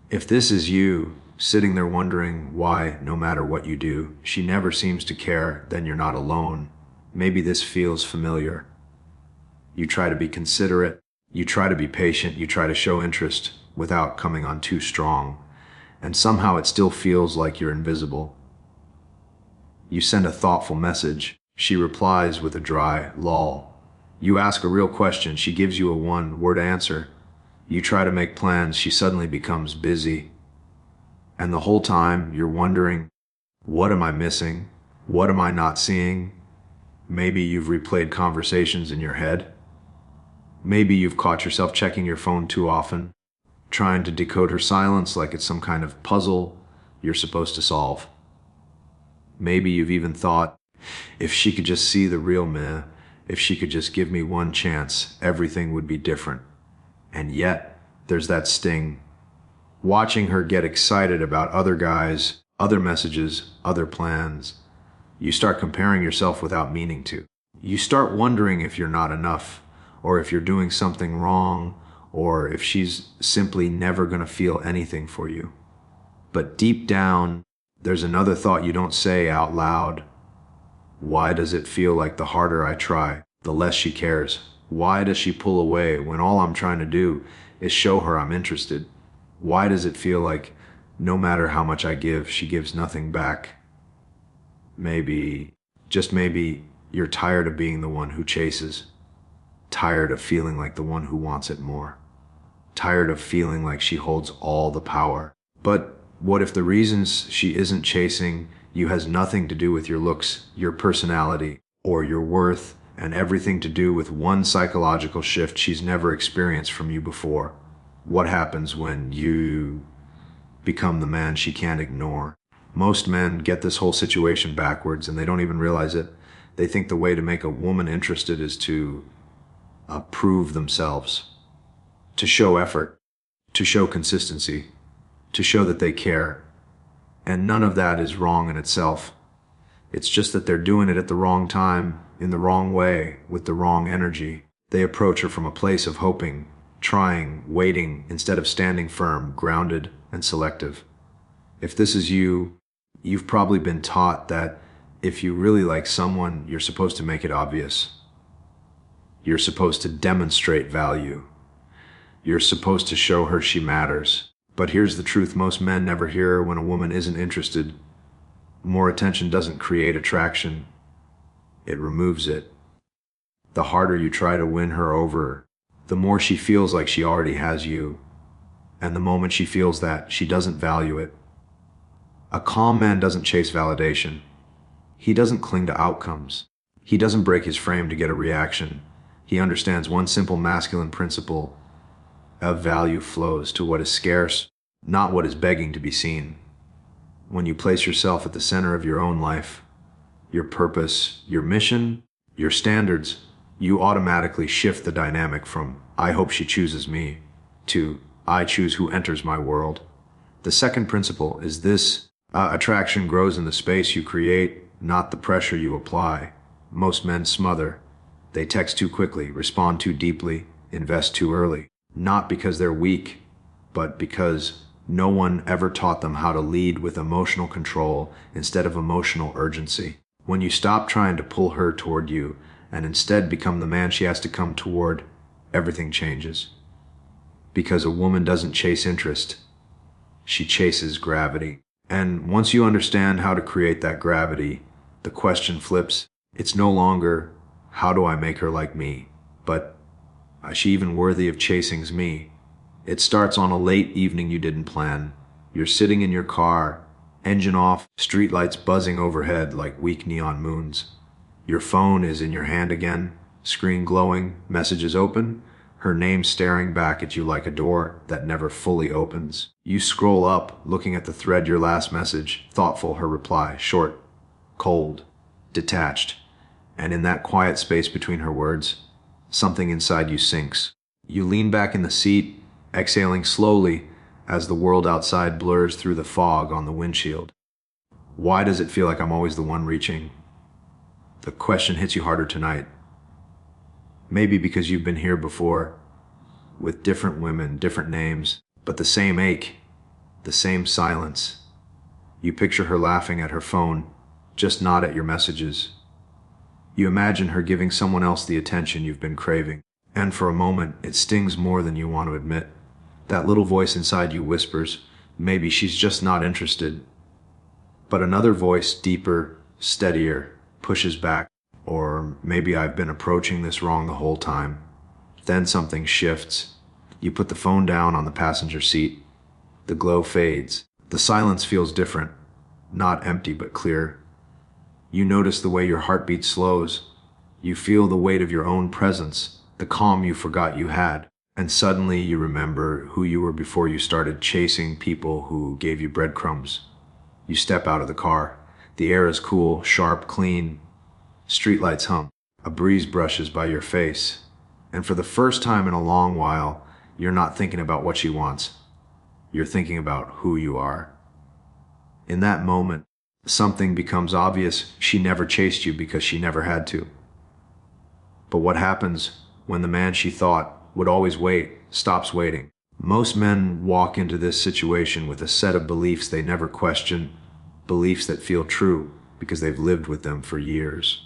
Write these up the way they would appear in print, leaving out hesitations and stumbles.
If this is you, sitting there wondering why, no matter what you do, she never seems to care, then you're not alone. Maybe this feels familiar. You try to be considerate, you try to be patient, you try to show interest without coming on too strong, and somehow it still feels like you're invisible. You send a thoughtful message, she replies with a dry lull. You ask a real question, she gives you a one-word answer. You try to make plans, she suddenly becomes busy. And the whole time you're wondering, what am I missing? What am I not seeing? Maybe you've replayed conversations in your head. Maybe you've caught yourself checking your phone too often, trying to decode her silence like it's some kind of puzzle you're supposed to solve. Maybe you've even thought, if she could just see the real me, if she could just give me one chance, everything would be different. And yet, there's that sting. Watching her get excited about other guys, other messages, other plans, you start comparing yourself without meaning to. You start wondering if you're not enough, or if you're doing something wrong, or if she's simply never going to feel anything for you. But deep down, there's another thought you don't say out loud. Why does it feel like the harder I try, the less she cares? Why does she pull away when all I'm trying to do is show her I'm interested? Why does it feel like no matter how much I give, she gives nothing back? Maybe, just maybe, you're tired of being the one who chases. Tired of feeling like the one who wants it more. Tired of feeling like she holds all the power. But what if the reasons she isn't chasing you has nothing to do with your looks, your personality, or your worth, and everything to do with one psychological shift she's never experienced from you before? What happens when you become the man she can't ignore? Most men get this whole situation backwards and they don't even realize it. They think the way to make a woman interested is to prove themselves, to show effort, to show consistency, to show that they care. And none of that is wrong in itself. It's just that they're doing it at the wrong time, in the wrong way, with the wrong energy. They approach her from a place of hoping, trying, waiting, instead of standing firm, grounded, and selective. If this is you, you've probably been taught that if you really like someone, you're supposed to make it obvious. You're supposed to demonstrate value. You're supposed to show her she matters. But here's the truth most men never hear when a woman isn't interested. More attention doesn't create attraction. It removes it. The harder you try to win her over, the more she feels like she already has you. And the moment she feels that, she doesn't value it. A calm man doesn't chase validation. He doesn't cling to outcomes. He doesn't break his frame to get a reaction. He understands one simple masculine principle of value flows to what is scarce, not what is begging to be seen. When you place yourself at the center of your own life, your purpose, your mission, your standards, you automatically shift the dynamic from "I hope she chooses me" to "I choose who enters my world." The second principle is this: attraction grows in the space you create, not the pressure you apply. Most men smother. They text too quickly, respond too deeply, invest too early. Not because they're weak, but because no one ever taught them how to lead with emotional control instead of emotional urgency. When you stop trying to pull her toward you and instead become the man she has to come toward, everything changes. Because a woman doesn't chase interest, she chases gravity. And once you understand how to create that gravity, the question flips. It's no longer, how do I make her like me? But, is she even worthy of chasing me? It starts on a late evening you didn't plan. You're sitting in your car, engine off, streetlights buzzing overhead like weak neon moons. Your phone is in your hand again, screen glowing, messages open, her name staring back at you like a door that never fully opens. You scroll up, looking at the thread your last message, thoughtful her reply, short, cold, detached. And in that quiet space between her words, something inside you sinks. You lean back in the seat, exhaling slowly as the world outside blurs through the fog on the windshield. Why does it feel like I'm always the one reaching? The question hits you harder tonight. Maybe because you've been here before, with different women, different names, but the same ache. the same silence. You picture her laughing at her phone, just not at your messages. You imagine her giving someone else the attention you've been craving. And for a moment, it stings more than you want to admit. That little voice inside you whispers, maybe she's just not interested. But another voice, deeper, steadier, pushes back. Or maybe I've been approaching this wrong the whole time. Then something shifts. You put the phone down on the passenger seat. The glow fades. The silence feels different. Not empty, but clear. You notice the way your heartbeat slows. You feel the weight of your own presence, the calm you forgot you had. And suddenly you remember who you were before you started chasing people who gave you breadcrumbs. You step out of the car. The air is cool, sharp, clean. Streetlights hum. A breeze brushes by your face. And for the first time in a long while, you're not thinking about what she wants. You're thinking about who you are. In that moment, something becomes obvious. She never chased you because she never had to. But what happens when the man she thought would always wait stops waiting? Most men walk into this situation with a set of beliefs they never question, beliefs that feel true because they've lived with them for years.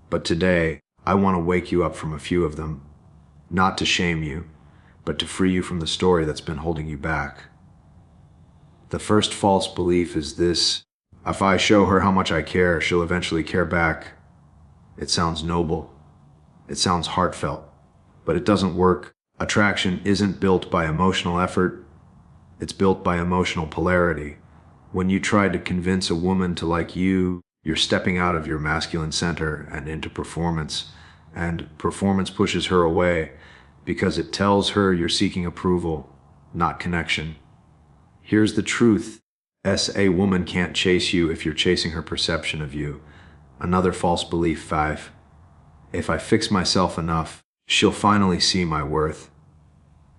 But today, I want to wake you up from a few of them, not to shame you, but to free you from the story that's been holding you back. The first false belief is this: if I show her how much I care, she'll eventually care back. It sounds noble. It sounds heartfelt. But it doesn't work. Attraction isn't built by emotional effort. It's built by emotional polarity. When you try to convince a woman to like you, you're stepping out of your masculine center and into performance. And performance pushes her away because it tells her you're seeking approval, not connection. Here's the truth. A woman can't chase you if you're chasing her perception of you. Another false belief, 5. If I fix myself enough, she'll finally see my worth.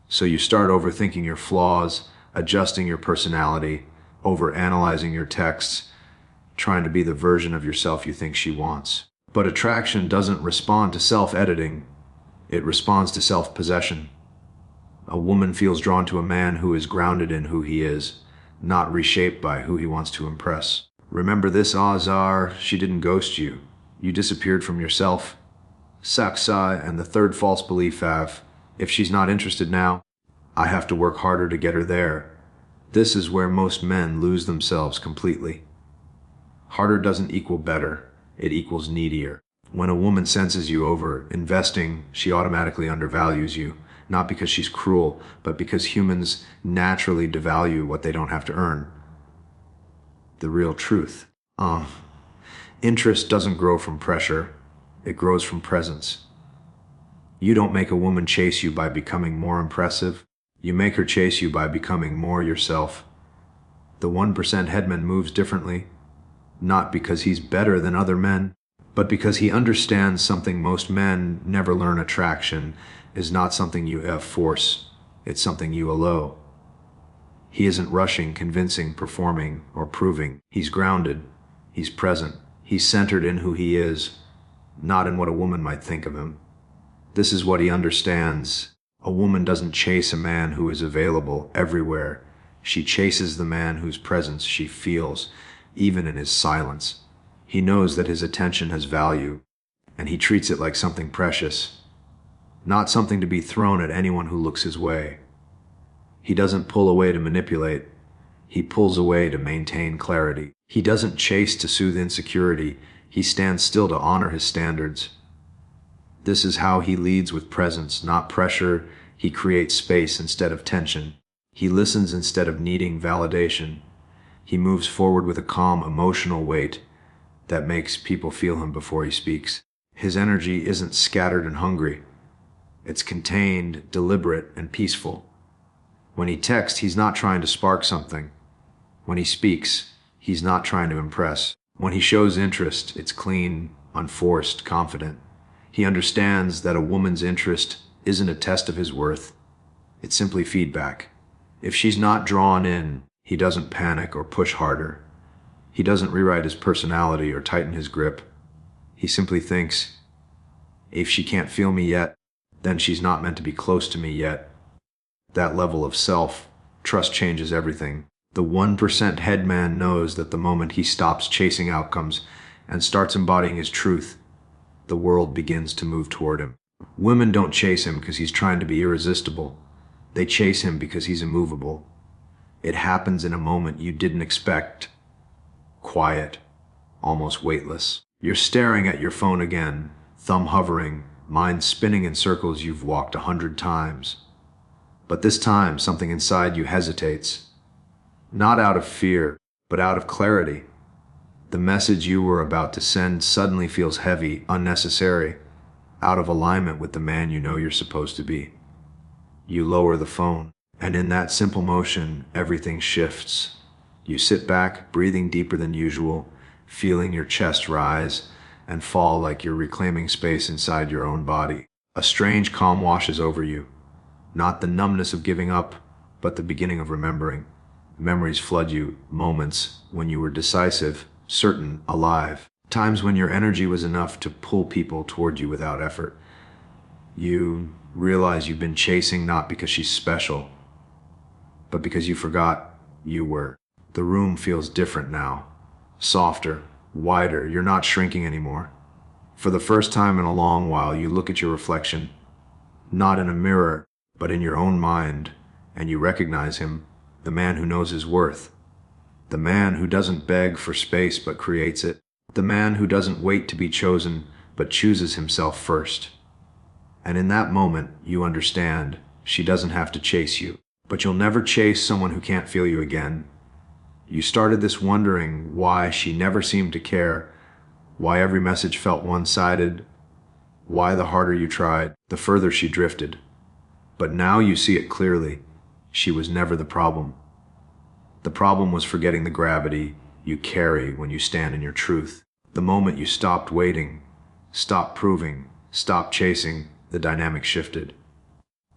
So you start overthinking your flaws, adjusting your personality, overanalyzing your texts, trying to be the version of yourself you think she wants. But attraction doesn't respond to self-editing. It responds to self-possession. A woman feels drawn to a man who is grounded in who he is, not reshaped by who he wants to impress. Remember this, Azar, she didn't ghost you. You disappeared from yourself. Saksa, and the third false belief, if she's not interested now, I have to work harder to get her there. This is where most men lose themselves completely. Harder doesn't equal better, it equals needier. When a woman senses you over investing, she automatically undervalues you, not because she's cruel, but because humans naturally devalue what they don't have to earn. The real truth. Interest doesn't grow from pressure. It grows from presence. You don't make a woman chase you by becoming more impressive. You make her chase you by becoming more yourself. The 1% headman moves differently, not because he's better than other men, but because he understands something most men never learn. Attraction is not something you have force. It's something you allow. He isn't rushing, convincing, performing, or proving. He's grounded. He's present. He's centered in who he is, not in what a woman might think of him. This is what he understands. A woman doesn't chase a man who is available everywhere. She chases the man whose presence she feels, even in his silence. He knows that his attention has value, and he treats it like something precious, not something to be thrown at anyone who looks his way. He doesn't pull away to manipulate. He pulls away to maintain clarity. He doesn't chase to soothe insecurity. He stands still to honor his standards. This is how he leads, with presence, not pressure. He creates space instead of tension. He listens instead of needing validation. He moves forward with a calm, emotional weight that makes people feel him before he speaks. His energy isn't scattered and hungry. It's contained, deliberate, and peaceful. When he texts, he's not trying to spark something. When he speaks, he's not trying to impress. When he shows interest, it's clean, unforced, confident. He understands that a woman's interest isn't a test of his worth. It's simply feedback. If she's not drawn in, he doesn't panic or push harder. He doesn't rewrite his personality or tighten his grip. He simply thinks, if she can't feel me yet, then she's not meant to be close to me yet. That level of self-trust changes everything. The 1% headman knows that the moment he stops chasing outcomes and starts embodying his truth, the world begins to move toward him. Women don't chase him because he's trying to be irresistible. They chase him because he's immovable. It happens in a moment you didn't expect. Quiet, almost weightless. You're staring at your phone again, thumb hovering, mind spinning in circles you've walked 100 times. But this time, something inside you hesitates. Not out of fear, but out of clarity. The message you were about to send suddenly feels heavy, unnecessary, out of alignment with the man you know you're supposed to be. You lower the phone, and in that simple motion, everything shifts. You sit back, breathing deeper than usual, feeling your chest rise and fall like you're reclaiming space inside your own body. A strange calm washes over you. Not the numbness of giving up, but the beginning of remembering. Memories flood you, moments when you were decisive, certain, alive. Times when your energy was enough to pull people toward you without effort. You realize you've been chasing not because she's special, but because you forgot you were. The room feels different now. Softer, wider. You're not shrinking anymore. For the first time in a long while, you look at your reflection, not in a mirror, but in your own mind, and you recognize him, the man who knows his worth. The man who doesn't beg for space but creates it. The man who doesn't wait to be chosen but chooses himself first. And in that moment, you understand she doesn't have to chase you. But you'll never chase someone who can't feel you again. You started this wondering why she never seemed to care, why every message felt one-sided, why the harder you tried, the further she drifted. But now you see it clearly. She was never the problem. The problem was forgetting the gravity you carry when you stand in your truth. The moment you stopped waiting, stopped proving, stopped chasing, the dynamic shifted.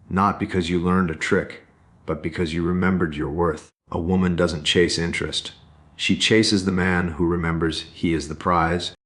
Not because you learned a trick, but because you remembered your worth. A woman doesn't chase interest. She chases the man who remembers he is the prize.